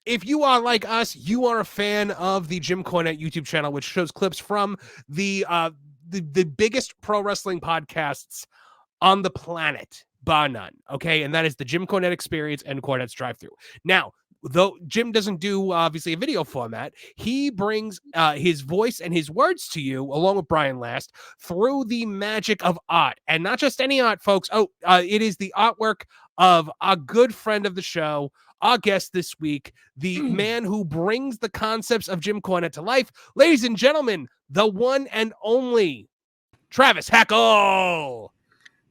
if you are like us, you are a fan of the Jim Cornette YouTube channel, which shows clips from the biggest pro wrestling podcasts on the planet, bar none. Okay, and that is the Jim Cornette Experience and Cornette's Drive-Thru. Now, though Jim doesn't do obviously a video format, he brings his voice and his words to you, along with Brian Last, through the magic of art, and not just any art, folks. It is the artwork of a good friend of the show, our guest this week, the man who brings the concepts of Jim Cornette to life, ladies and gentlemen, the one and only Travis Heckel.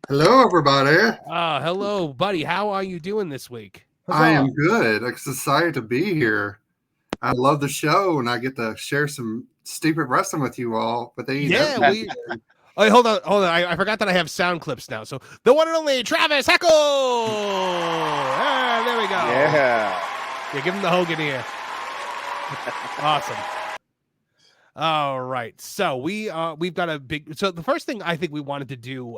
Hello, everybody. Hello, buddy. How are you doing this week? I am good. I'm excited to be here. I love the show, and I get to share some stupid wrestling with you all. But Oh, hold on. I forgot that I have sound clips now. So the one and only Travis Heckel. There we go. Yeah. Give him the Hogan here. Awesome. All right. So we've got a big. So the first thing I think we wanted to do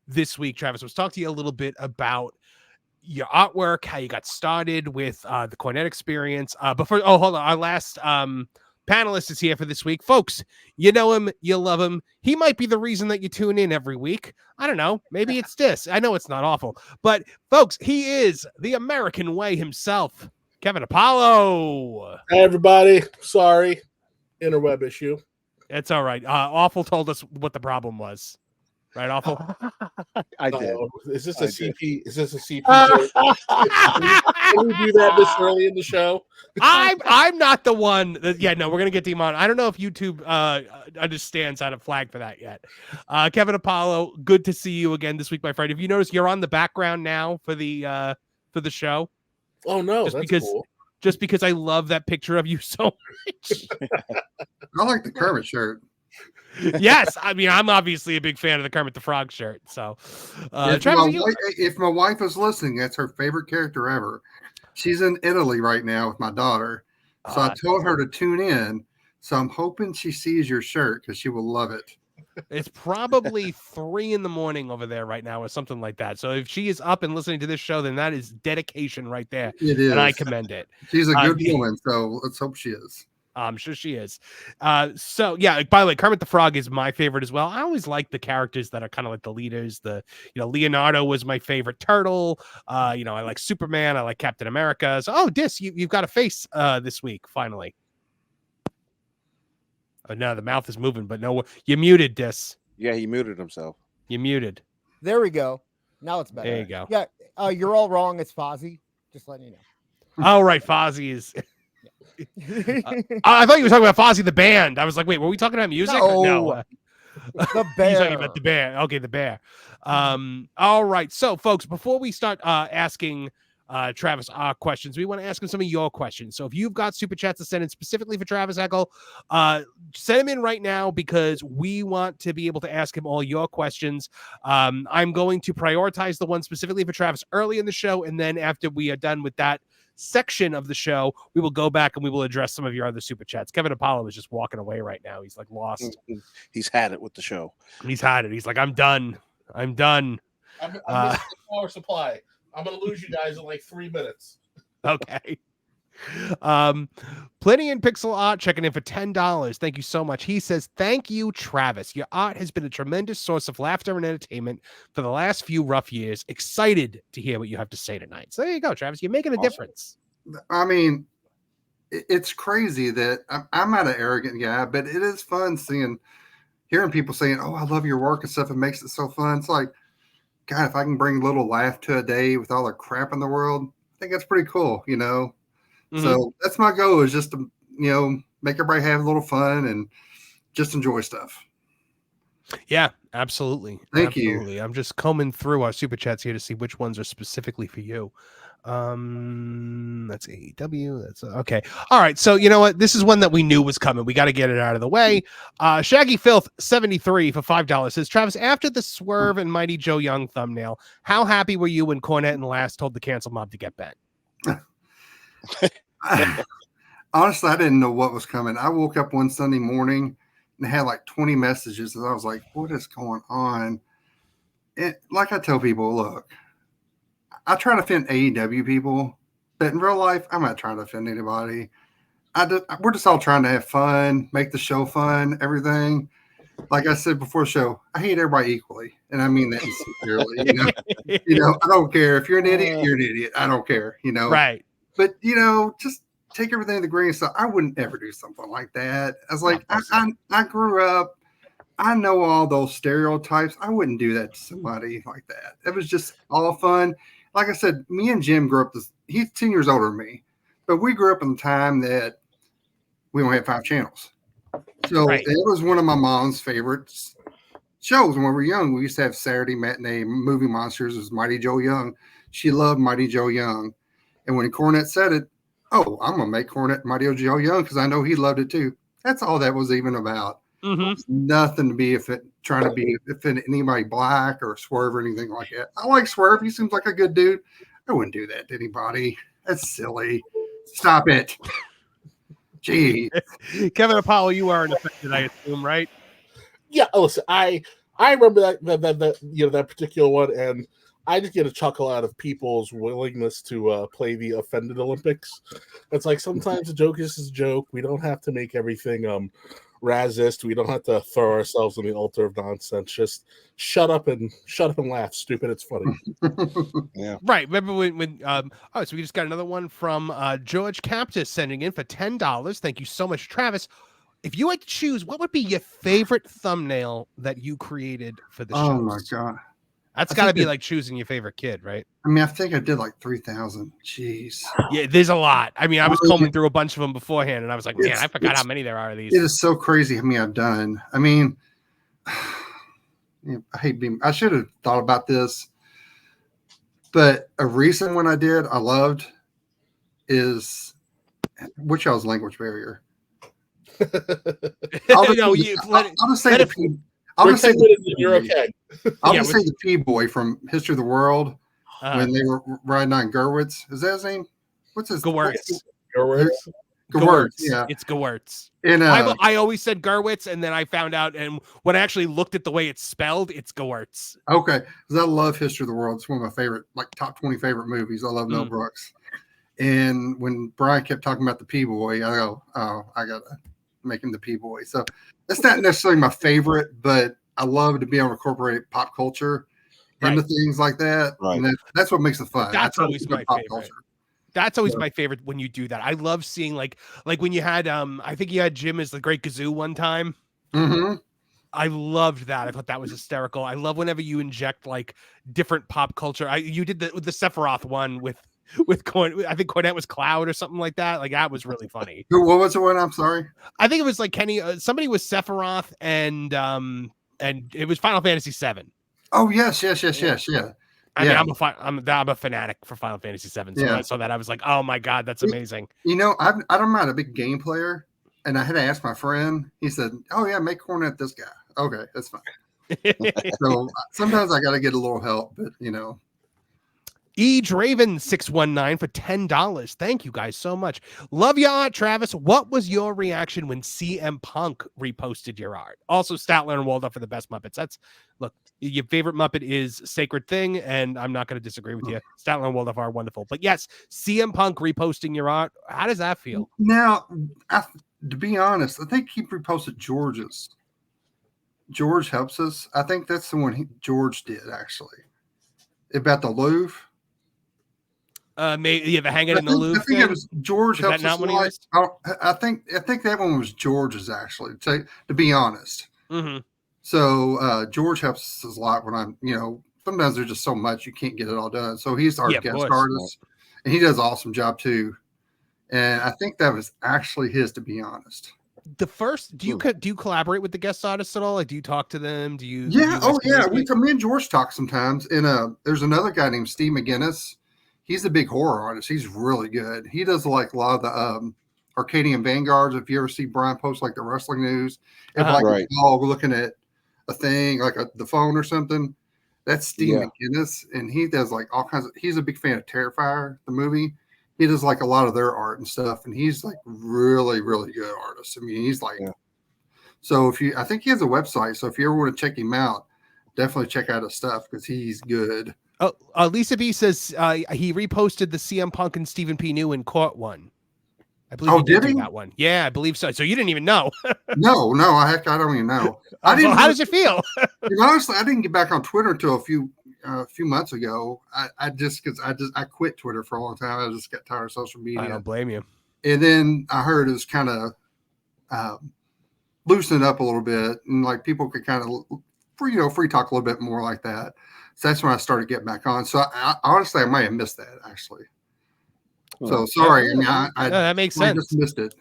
this week, Travis, was talk to you a little bit about your artwork, how you got started with the Cornette Experience. Hold on. Our last panelist is here for this week. Folks, you know him, you love him. He might be the reason that you tune in every week. I don't know. Maybe it's this. I know it's not awful. But, folks, he is the American Way himself, Kevin Apollo. Hey, everybody. Sorry. Interweb issue. It's all right. Awful told us what the problem was. Right, Awful? I did. Is this a CP? Is this a CP? Can we do that this early in the show? I'm not the one. We're gonna get him on. I don't know if YouTube understands how to flag for that yet. Kevin Apollo, good to see you again this week, my friend. If you notice, you're on the background now for the show. Oh no, that's cool. Just because I love that picture of you so much. I like the Kermit shirt. Yes, I mean, I'm obviously a big fan of the Kermit the Frog shirt. So, if my wife was listening, that's her favorite character ever. She's in Italy right now with my daughter, so I told her to tune in. So I'm hoping she sees your shirt because she will love it. It's probably 3 a.m. over there right now, or something like that. So if she is up and listening to this show, then that is dedication right there. It is, and I commend it. She's a good woman, so let's hope she is. I'm sure she is. By the way, Kermit the Frog is my favorite as well. I always like the characters that are kind of like the leaders. Leonardo was my favorite turtle. I like Superman. I like Captain America. So, Dis, you've got a face this week, finally. Oh, no, the mouth is moving, but no, you muted, Dis. Yeah, he muted himself. You muted. There we go. Now it's better. There you go. Yeah, you're all wrong. It's Fozzie. Just letting you know. Oh, right. Fozzie is... I thought you were talking about Fozzie the band. I was like, wait, were we talking about music? No. The bear. He's talking about the bear. Okay, the bear. All right. So, folks, before we start asking Travis our questions, we want to ask him some of your questions. So if you've got super chats to send in specifically for Travis Heckel, send them in right now because we want to be able to ask him all your questions. I'm going to prioritize the one specifically for Travis early in the show, and then after we are done with that section of the show, we will go back and we will address some of your other super chats. Kevin Apollo is just walking away right now. He's like lost. He's had it with the show. He's had it. He's like, I'm done. I'm missing the power supply. I'm gonna lose you guys in like 3 minutes. Okay. Plenty in Pixel Art checking in for $10. Thank you so much. He says, thank you, Travis. Your art has been a tremendous source of laughter and entertainment for the last few rough years. Excited to hear what you have to say tonight. So there you go, Travis. You're making a difference. I mean, it's crazy that I'm not an arrogant guy, but it is fun hearing people saying, oh, I love your work and stuff. It makes it so fun. It's like, God, if I can bring a little laugh to a day with all the crap in the world, I think that's pretty cool, Mm-hmm. So that's my goal, is just to, make everybody have a little fun and just enjoy stuff. Yeah, absolutely. Thank you. I'm just combing through our super chats here to see which ones are specifically for you. That's AEW. That's okay. All right. So you know what? This is one that we knew was coming. We got to get it out of the way. Shaggy Filth 73 for $5 says, Travis, after the Swerve and Mighty Joe Young thumbnail, how happy were you when Cornette and Last told the cancel mob to get bent? Honestly, I didn't know what was coming. I woke up one Sunday morning and had like 20 messages, and I was like, what is going on? And like I tell people, look, I try to offend AEW people, But in real life, I'm not trying to offend anybody. We're just all trying to have fun, make the show fun, everything. Like I said before the show, I hate everybody equally, and I mean that sincerely. I don't care if you're an idiot, you're an idiot. I don't care. Right. But just take everything in the grain of salt. I wouldn't ever do something like that. I was like, I grew up. I know all those stereotypes. I wouldn't do that to somebody like that. It was just all fun. Like I said, me and Jim grew up. He's 10 years older than me, but we grew up in the time that we only had 5 channels. So Right. It was one of my mom's favorite shows when we were young. We used to have Saturday matinee movie monsters. It was Mighty Joe Young. She loved Mighty Joe Young. And when Cornette said it, oh, I'm going to make Cornette Mighty Joe Young because I know he loved it too. That's all that was even about. Nothing to be trying to be offend anybody black or Swerve or anything like that. I like Swerve. He seems like a good dude. I wouldn't do that to anybody. That's silly. Stop it. Gee. Kevin Apollo, you are an affected, I assume, right? Yeah, listen, I remember that particular one, and I just get a chuckle out of people's willingness to play the offended Olympics. It's like sometimes a joke is a joke. We don't have to make everything racist. We don't have to throw ourselves on the altar of nonsense. Just shut up and laugh, stupid. It's funny. Yeah. Right. Remember when so we just got another one from George Captis sending in for $10. Thank you so much, Travis. If you had to choose, what would be your favorite thumbnail that you created for the show? Oh my God. That's got to be like choosing your favorite kid, right? I mean, I think I did like 3,000. Jeez. Yeah, there's a lot. I mean, I was combing through a bunch of them beforehand, and I was like, man, I forgot how many there are of these. It is so crazy how many I've done. I mean, I hate being. I should have thought about this, but a recent one I did, I loved, is which y'all's language barrier. I'll just say the P boy from History of the World when they were riding on Gerwitz. Is that his name? What's his Gewurz. Gewurz. Yeah, it's Gewurz. And I always said Gerwitz, and then I found out, and when I actually looked at the way it's spelled, it's Gewurz. Okay, because I love History of the World. It's one of my favorite, like top 20 favorite movies. I love Mel Brooks. And when Brian kept talking about the P boy, I go, oh, I gotta make him the P boy. So that's not necessarily my favorite, but I love to be able to incorporate pop culture into things like that. Right. And that's what makes it fun. That's always my favorite. That's always my favorite when you do that. I love seeing like when you had I think you had Jim as the Great Gazoo one time. Mm-hmm. I loved that. I thought that was hysterical. I love whenever you inject like different pop culture. You did the Sephiroth one with I think Cornette was Cloud or something like that. Like that was really funny. What was the one? I'm sorry. I think it was like Kenny. Somebody was Sephiroth, and it was Final Fantasy VII. Oh yes. Yeah. I mean, I'm a fanatic for Final Fantasy VII. So when I saw that, I was like, oh my God, that's amazing. I'm not a big game player, and I had to ask my friend. He said, "Oh yeah, make Cornette this guy." Okay, that's fine. So sometimes I got to get a little help, but Raven 619 for $10. Thank you guys so much. Love your art, Travis. What was your reaction when CM Punk reposted your art? Also, Statler and Waldorf for the best Muppets. Look, your favorite Muppet is Sacred Thing, and I'm not going to disagree with you. Statler and Waldorf are wonderful. But yes, CM Punk reposting your art. How does that feel? Now, to be honest, I think he reposted George's. George Helps Us. I think that's the one George did, actually. About the Louvre. Maybe the hanging in the Louvre. I think it was George Helps Us. I think that one was George's, actually. To be honest. Mm-hmm. So George helps us a lot when I'm, sometimes there's just so much you can't get it all done. So he's our guest artist, and he does an awesome job too. And I think that was actually his, to be honest. The first, do you collaborate with the guest artists at all? Like, do you talk to them? Do you? Yeah. Me and George talk sometimes. And there's another guy named Steve McGinnis. He's a big horror artist. He's really good. He does like a lot of the Arcadian Vanguards. If you ever see Brian post like the wrestling news, if a dog looking at a thing like the phone or something, that's Steve McGinnis, and he does like all kinds of. He's a big fan of Terrifier, the movie. He does like a lot of their art and stuff, and he's like really, really good artist. I mean, he's like. So I think he has a website. So if you ever want to check him out, definitely check out his stuff because he's good. Oh, Lisa B says he reposted the CM Punk and Stephen P. New in court one. I believe he did do that one. Yeah, I believe so. So you didn't even know. No, heck, I don't even know. How does it feel? Honestly, I didn't get back on Twitter until a few months ago. I quit Twitter for a long time. I just got tired of social media. I don't blame you. And then I heard it was kind of loosening up a little bit, and like people could kind of free talk a little bit more like that. So that's when I started getting back on. So honestly, I might have missed that actually. So sorry. That makes sense. I just missed it.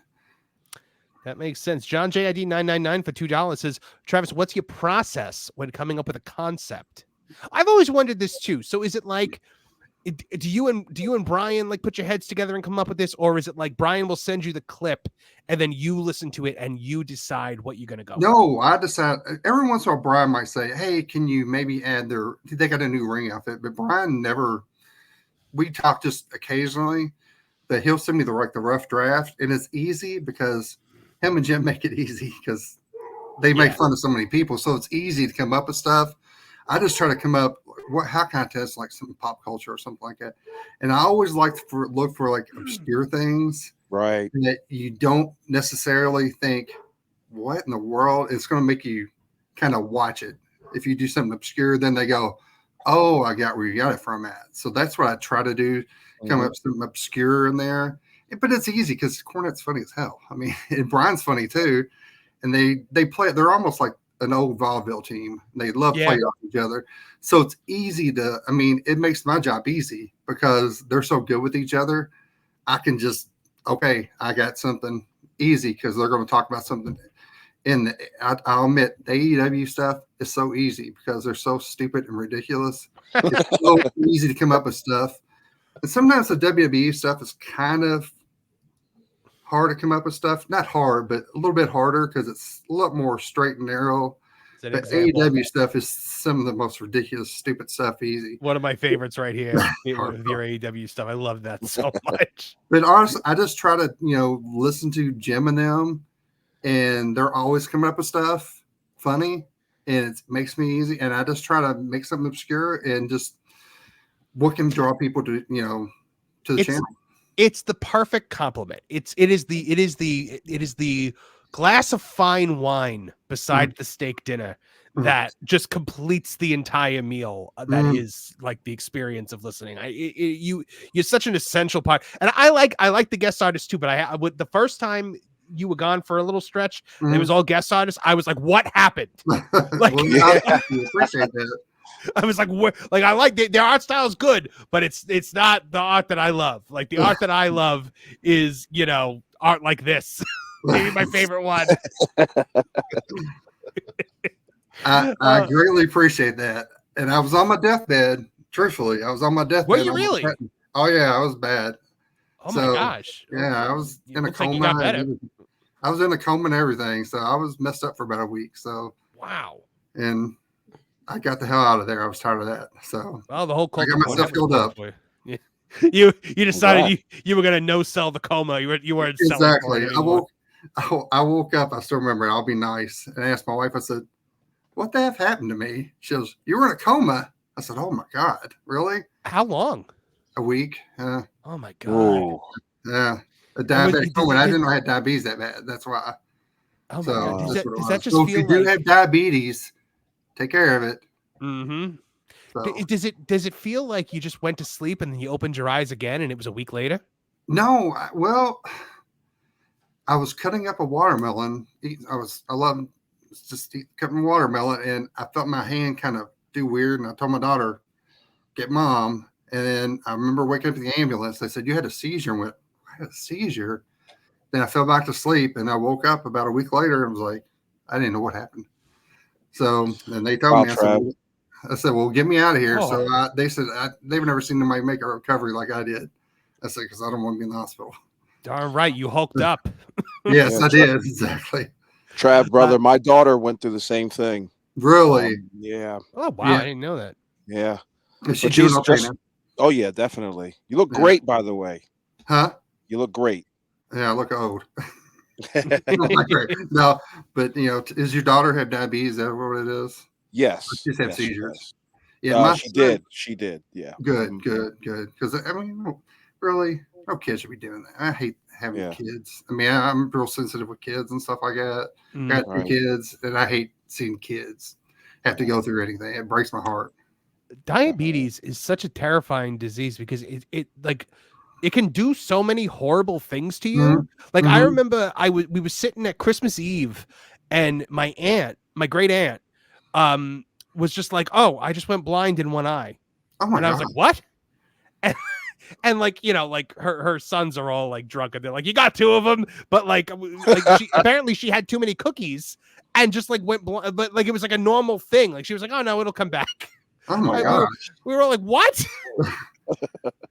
That makes sense. John JID 999 for $2 says, Travis, what's your process when coming up with a concept? I've always wondered this too. So is it like, do you and Brian like put your heads together and come up with this, or is it like Brian will send you the clip and then you listen to it and you decide what you're going to go? No, I decide. Every once in a while, Brian might say, "Hey, can you maybe add they got a new ring outfit?" But Brian never. We talk just occasionally. That he'll send me the rough draft, and it's easy because him and Jim make it easy because they make fun of so many people, so it's easy to come up with stuff. I just try to come up. How can I test like some pop culture or something like that? And I always like to look for like obscure things, right? That you don't necessarily think, what in the world? It's going to make you kind of watch it. If you do something obscure, then they go, "Oh, I got where you got it from." At so that's what I try to do. Come up with something obscure in there, but it's easy because Cornette's funny as hell. I mean, and Brian's funny too, and they play. They're almost like an old vaudeville team. They love playing off each other, so it's easy to. I mean, it makes my job easy because they're so good with each other. I can just I got something easy because they're going to talk about something. And I'll admit, the AEW stuff is so easy because they're so stupid and ridiculous. It's so easy to come up with stuff. And sometimes the WWE stuff is kind of hard to come up with stuff. Not hard, but a little bit harder because it's a lot more straight and narrow. But AEW stuff is some of the most ridiculous, stupid stuff easy. One of my favorites right here with your AEW stuff. I love that so much. But honestly, I just try to, listen to Jim and them, and they're always coming up with stuff funny, and it makes me easy. And I just try to make something obscure and just what can draw people to to the channel. It's the perfect compliment. It is the glass of fine wine beside the steak dinner that just completes the entire meal. That is like the experience of listening. You're such an essential part, and I like the guest artists too. But I would the first time you were gone for a little stretch, it was all guest artists. I was like, what happened? Like, I appreciate that. I was like, I like their art style is good, but it's not the art that I love. Like the art that I love is, art like this. Maybe my favorite one. I greatly appreciate that. And I was on my deathbed. Truthfully, I was on my deathbed. Were you really? Oh yeah, I was bad. Oh my gosh. Yeah, I was in a coma. Like you got better. I was in a coma and everything, so I was messed up for about a week. So wow. And I got the hell out of there. I was tired of that. So the whole I got myself filled up. You decided you were gonna no sell the coma. You weren't exactly. I woke up. I still remember. I'll be nice. And I asked my wife. I said, "What the F happened to me?" She goes, "You were in a coma." I said, "Oh my God, really? How long?" A week. Oh my God. Ooh. Yeah. A diabetic coma. I didn't know I had diabetes that bad. That's why. Oh my God. Does that just so feel if you do have diabetes, take care of it. Mm-hmm. So. Does it feel like you just went to sleep and then you opened your eyes again and it was a week later? No, well, I was cutting up a watermelon. I love just cutting watermelon, and I felt my hand kind of do weird. And I told my daughter, "Get mom." And then I remember waking up in the ambulance. They said, "You had a seizure." And went, "I had a seizure." Then I fell back to sleep, and I woke up about a week later and was like, I didn't know what happened. So then they told me, I said, "Well, get me out of here." Oh. So they said they've never seen anybody make a recovery like I did. I said, because I don't want to be in the hospital. Darn right, you hulked up. Yes, I did. Exactly. Trav, brother, my daughter went through the same thing. Really? Yeah. Oh wow, I didn't know that. Yeah. Is she doing okay now? Oh yeah, definitely. You look great, by the way. Huh? You look great. Yeah, I look old. No, but does your daughter have diabetes? Is that what it is? Yes. She's had seizures. Yeah, she did. She did. Yeah. Good. Because I mean, really, no kid should be doing that. I hate having kids. I mean, I'm real sensitive with kids and stuff like that. I got two kids, and I hate seeing kids have to go through anything. It breaks my heart. Diabetes is such a terrifying disease because it can do so many horrible things to you. Mm-hmm. Like I remember we were sitting at Christmas Eve, and my great aunt, was just like, "Oh, I just went blind in one eye." Oh my God. I was like, "What?" And like, you know, like her sons are all like drunk, and they're like, "You got two of them," but like apparently she had too many cookies and just like went blind. But like it was like a normal thing. Like she was like, "Oh no, it'll come back." Oh my God. We were all like, "What?"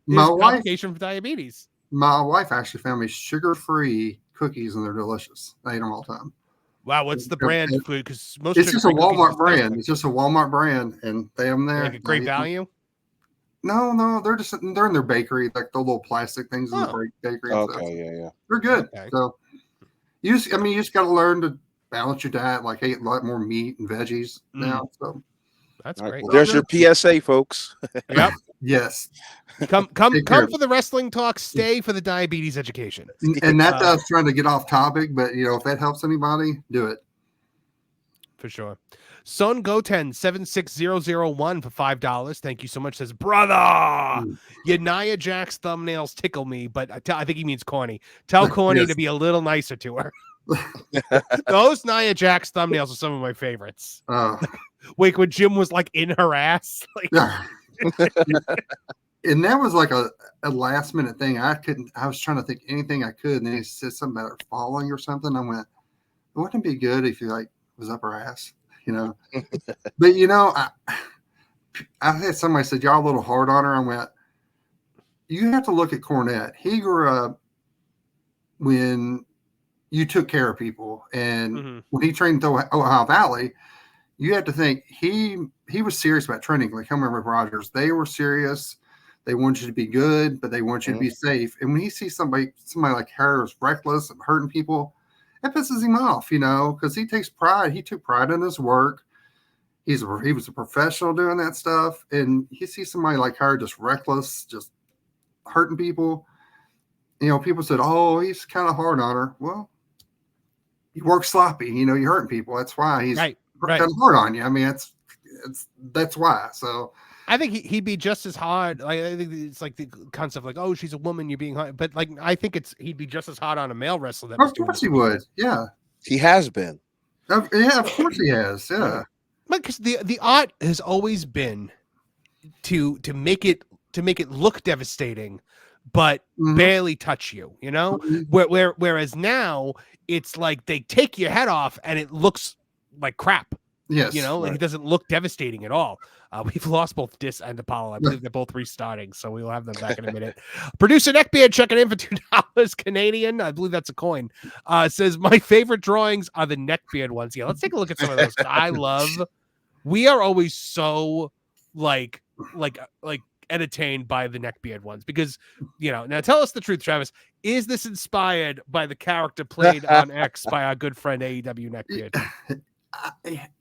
My wife, complication for diabetes. My wife actually found me sugar-free cookies, and they're delicious. I eat them all the time. Wow, what's the brand? Because most it's just a Walmart brand. It's just a Walmart brand, and they have them there. Like a great value. No, they're in their bakery, like the little plastic things in the bakery. And stuff. Yeah. They're good. Okay. So you just got to learn to balance your diet, like eat a lot more meat and veggies now. So that's great. Well, there's your PSA, folks. Yep. Yes. Come for the wrestling talk. Stay for the diabetes education. And that's us trying to get off topic, but if that helps anybody, do it. For sure. Son Goten 76001 for $5. Thank you so much. Says, brother, your Nia Jax thumbnails tickle me, but I think he means corny. Tell Corny to be a little nicer to her. Those Nia Jax thumbnails are some of my favorites. Like when Jim was like in her ass. Like and that was like a last minute thing. I was trying to think anything I could, and then he said something about her falling or something. I went, wouldn't it be good if you like was up her ass? But I had somebody said, y'all a little hard on her. I went, you have to look at Cornette. He grew up when you took care of people, and when he trained in Ohio Valley, you have to think he was serious about training. Like him and Rick Rogers, they were serious. They want you to be good, but they want you to be safe. And when he sees somebody like her is reckless and hurting people, it pisses him off, because he takes pride. He took pride in his work. He was a professional doing that stuff. And he sees somebody like her just reckless, just hurting people. People said, oh, he's kind of hard on her. Well, you work sloppy, you're hurting people. That's why he's kind of hard on you. I mean, that's why. So I think he'd be just as hard. Like, I think it's like the concept, like, oh, she's a woman, you're being hard. But like, I think he'd be just as hard on a male wrestler. Of course he would. Yeah, he has been. Yeah, of course he has. Yeah, because the art has always been to make it look devastating, but barely touch you. Whereas now it's like they take your head off and it looks like crap. Yes, like it doesn't look devastating at all. We've lost both Dis and Apollo. I believe they're both restarting, so we will have them back in a minute. Producer Neckbeard checking in for $2 Canadian. I believe that's a coin. Says my favorite drawings are the Neckbeard ones. Yeah, let's take a look at some of those. We are always so like entertained by the Neckbeard ones because now tell us the truth, Travis. Is this inspired by the character played on X by our good friend AEW Neckbeard?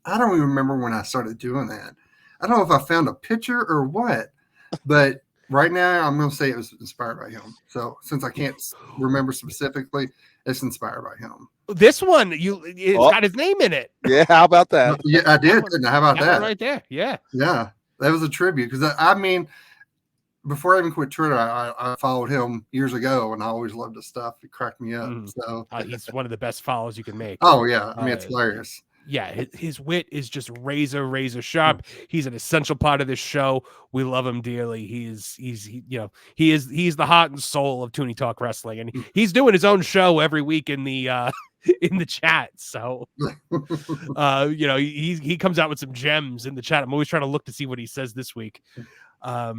I don't even remember when I started doing that. I don't know if I found a picture or what, but right now I'm going to say it was inspired by him. So since I can't remember specifically, it's inspired by him. This one, it's got his name in it. Yeah, how about that? Yeah, I did. How about that? Right there. Yeah. Yeah, that was a tribute because I mean, before I even quit Twitter, I followed him years ago, and I always loved his stuff. It cracked me up. So he's one of the best follows you can make. Oh yeah, I mean it's hilarious. Yeah, his wit is just razor sharp. He's an essential part of this show. We love him dearly. He's the heart and soul of Tooney Talk Wrestling, and he's doing his own show every week in the chat. So he comes out with some gems in the chat. I'm always trying to look to see what he says this week. I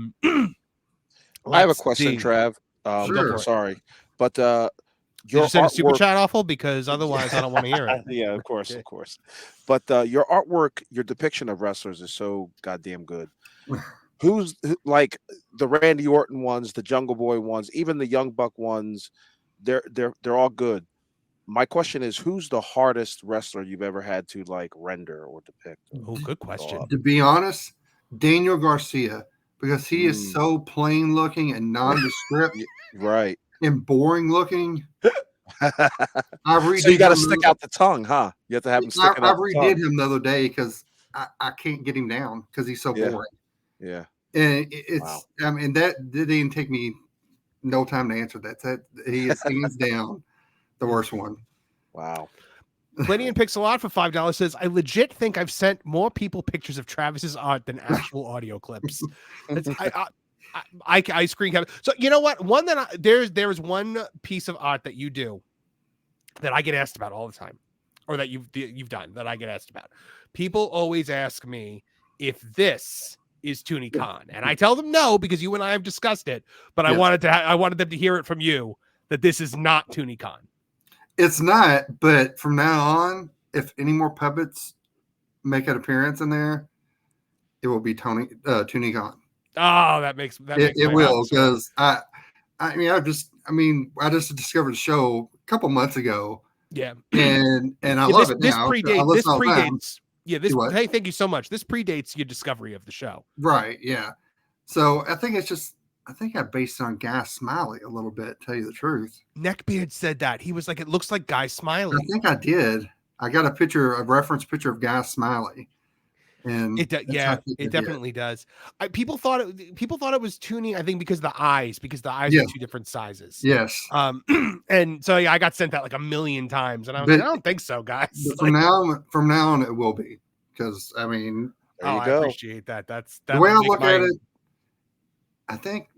have a question, Trav. Sure. Sorry, but Did you send a super chat awful? Because otherwise I don't want to hear it. Yeah, of course. But your artwork, your depiction of wrestlers is so goddamn good. Who's like the Randy Orton ones, the Jungle Boy ones, even the Young Buck ones? They're all good. My question is, who's the hardest wrestler you've ever had to like render or depict? Oh, good question. To be honest, Daniel Garcia, because he is so plain looking and nondescript Right. and boring looking. So you got to stick out the tongue, huh? You have to have him sticking I out the redid tongue. him the other day because I can't get him down because he's so boring. Yeah. And it's, I mean, that didn't take me no time to answer that. He is hands down the worst one. Wow. Plenty in Pixel Art for $5 says, I legit think I've sent more people pictures of Travis's art than actual audio clips. I screen cap. So you know what? One that there is one piece of art that you do that I get asked about all the time, or that you've done that I get asked about. People always ask me if this is Tooney Khan, and I tell them no because you and I have discussed it. But I wanted them to hear it from you that this is not Tooney Khan. It's not, but from now on, if any more puppets make an appearance in there, it will be Tooney Khan. Oh, that makes it will, because I just discovered the show a couple months ago. Yeah, and I love it now. This predates. Hey, thank you so much. This predates your discovery of the show. Right. Yeah. So I think I based it on Guy Smiley a little bit, tell you the truth. Neckbeard said that. He was like, it looks like Guy Smiley. I think I did. I got a reference picture of Guy Smiley. And it definitely does. People thought it was Tooney, I think, because the eyes are two different sizes. Yes. And so I got sent that like a million times, and I was like, I don't think so, guys. From now on, it will be, because I mean, I appreciate that. That's the way I look at it. I think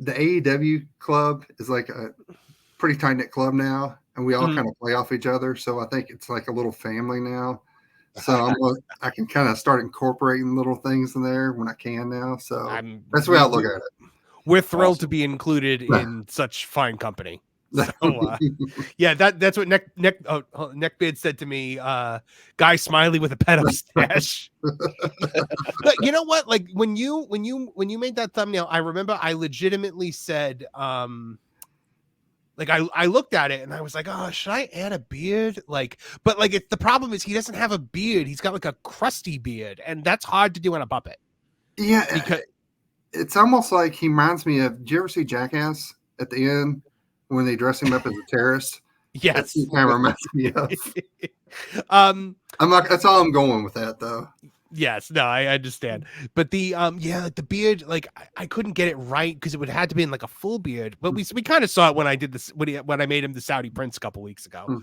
the AEW club is like a pretty tight knit club now, and we all kind of play off each other. So I think it's like a little family now. So I can kind of start incorporating little things in there when I can now. So that's the way I look at it. We're thrilled to be included in such fine company. So, that's what Neckbeard said to me. Guy Smiley with a pedo stash. But you know what? Like when you made that thumbnail, I remember I legitimately said, like I looked at it and I was like, oh, should I add a beard? But the problem is he doesn't have a beard. He's got like a crusty beard, and that's hard to do on a puppet. Yeah, because it's almost like he reminds me of. Did you ever see Jackass at the end when they dress him up as a terrorist? Yes, that's what kind of reminds me of. That's all I'm going with that, though. Yes, no, I understand. But the like the beard, like I couldn't get it right because it would have had to be in like a full beard. But we kind of saw it when I did this when I made him the Saudi Prince a couple weeks ago.